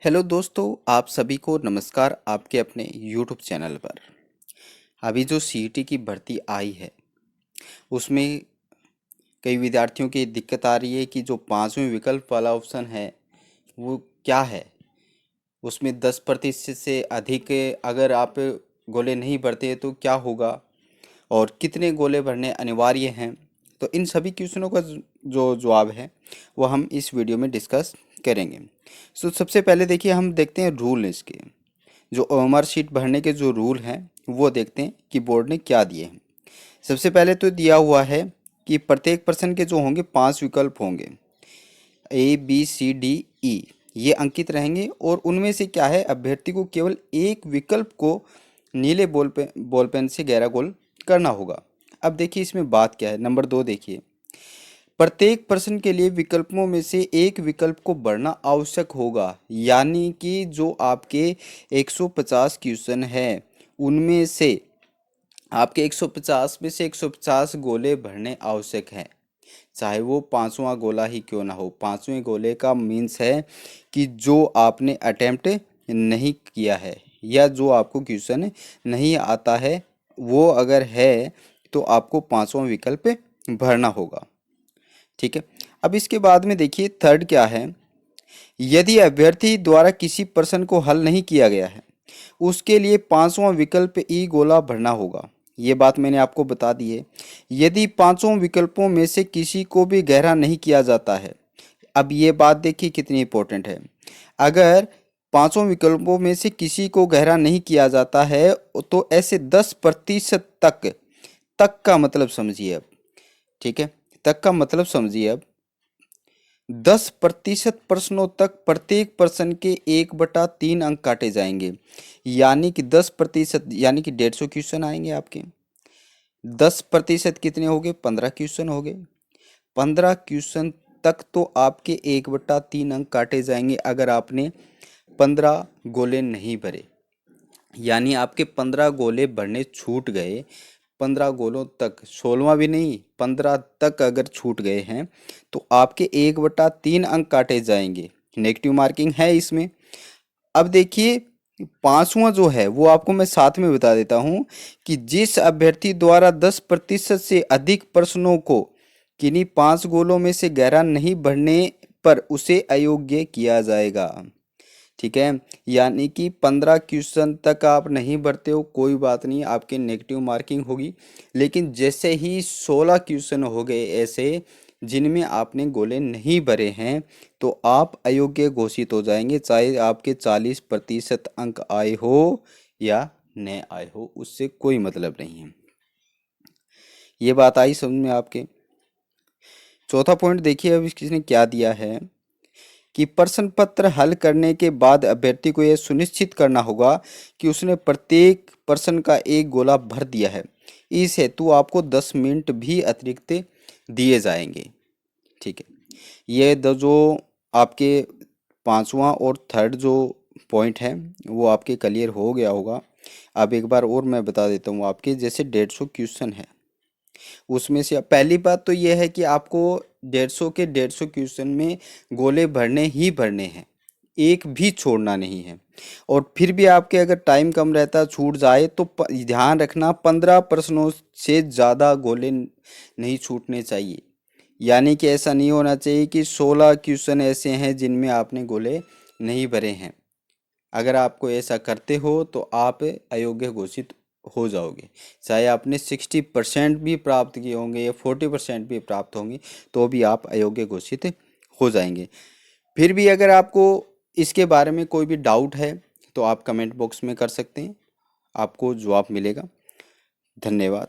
Hello दोस्तों, आप सभी को नमस्कार आपके अपने यूट्यूब चैनल पर। अभी जो सीईटी की भर्ती आई है उसमें कई विद्यार्थियों की दिक्कत आ रही है कि जो पांचवें विकल्प वाला ऑप्शन है वो क्या है। उसमें 10% से अधिक अगर आप गोले नहीं भरते तो क्या होगा और कितने गोले भरने अनिवार्य हैं। तो इन सभी क्वेश्चनों का जो जवाब है वो हम इस वीडियो में डिस्कस करेंगे। सबसे पहले देखिए, हम देखते हैं रूल इसके। जो ओएमआर शीट भरने के जो रूल हैं वो देखते हैं कि बोर्ड ने क्या दिए हैं। सबसे पहले तो दिया हुआ है कि प्रत्येक प्रश्न के जो होंगे 5 विकल्प होंगे, A B C D E, ये अंकित रहेंगे और उनमें से क्या है, अभ्यर्थी को केवल एक विकल्प को नीले बॉल पेन से गहरा गोल करना होगा। अब देखिए इसमें बात क्या है। नंबर 2 देखिए, प्रत्येक प्रश्न के लिए विकल्पों में से एक विकल्प को भरना आवश्यक होगा। यानी कि जो आपके 150 क्वेश्चन है उनमें से आपके 150 में से 150 गोले भरने आवश्यक हैं, चाहे वो पांचवा गोला ही क्यों ना हो। पांचवें गोले का मीन्स है कि जो आपने अटेम्प्ट नहीं किया है या जो आपको क्वेश्चन नहीं आता है, वो अगर है तो आपको पांचवा विकल्प भरना होगा। ठीक है। अब इसके बाद में देखिए थर्ड क्या है, यदि अभ्यर्थी द्वारा किसी प्रश्न को हल नहीं किया गया है उसके लिए पांचवा विकल्प ई गोला भरना होगा। ये बात मैंने आपको बता दी है। यदि पांचों विकल्पों में से किसी को भी गहरा नहीं किया जाता है, अब ये बात देखिए कितनी इंपॉर्टेंट है। अगर पांचों विकल्पों में से किसी को गहरा नहीं किया जाता है तो ऐसे 10% तक का मतलब समझिए अब। ठीक है, तक का मतलब समझिए अब। 10% प्रश्नों तक प्रत्येक प्रश्न के 1/3 अंक काटे जाएंगे। यानी कि 10% यानी कि 150 क्वेश्चन आएंगे आपके। 10% कितने हो गए, 15 क्वेश्चन हो गए। 15 क्वेश्चन तक तो आपके 1/3 अंक काटे जाएंगे अगर आपने 15 गोले नहीं भरे। यानी आपके 15 गोले भरने छूट गए। 15 गोलों तक, 16वां भी नहीं, 15 तक अगर छूट गए हैं तो आपके 1/3 अंक काटे जाएंगे। नेगेटिव मार्किंग है इसमें। अब देखिए पांचवा जो है वो आपको मैं साथ में बता देता हूं कि जिस अभ्यर्थी द्वारा 10% से अधिक प्रश्नों को किन्हीं 5 गोलों में से गहरा नहीं भरने पर उसे अयोग्य किया जाएगा। ठीक है, यानी कि 15 क्वेश्चन तक आप नहीं भरते हो कोई बात नहीं, आपके नेगेटिव मार्किंग होगी। लेकिन जैसे ही 16 क्वेश्चन हो गए ऐसे जिनमें आपने गोले नहीं भरे हैं तो आप अयोग्य घोषित हो जाएंगे, चाहे आपके 40% अंक आए हो या न आए हो, उससे कोई मतलब नहीं है। ये बात आई समझ में आपके। चौथा पॉइंट देखिए अब किसने क्या दिया है कि प्रश्न पत्र हल करने के बाद अभ्यर्थी को यह सुनिश्चित करना होगा कि उसने प्रत्येक प्रश्न का एक गोला भर दिया है। इस हेतु आपको 10 मिनट भी अतिरिक्त दिए जाएंगे। ठीक है, ये जो आपके पांचवा और थर्ड जो पॉइंट है वो आपके क्लियर हो गया होगा। अब एक बार और मैं बता देता हूँ आपके, जैसे 150 क्वेश्चन है उसमें से पहली बात तो यह है कि आपको 150 क्वेश्चन में गोले भरने ही भरने हैं, एक भी छोड़ना नहीं है। और फिर भी आपके अगर टाइम कम रहता, छूट जाए तो ध्यान रखना 15 प्रश्नों से ज़्यादा गोले नहीं छूटने चाहिए। यानी कि ऐसा नहीं होना चाहिए कि 16 क्वेश्चन ऐसे हैं जिनमें आपने गोले नहीं भरे हैं। अगर आपको ऐसा करते हो तो आप अयोग्य घोषित हो जाओगे। चाहे आपने 60% भी प्राप्त किए होंगे या 40% भी प्राप्त होंगे तो भी आप अयोग्य घोषित हो जाएंगे। फिर भी अगर आपको इसके बारे में कोई भी डाउट है तो आप कमेंट बॉक्स में कर सकते हैं, आपको जवाब मिलेगा। धन्यवाद।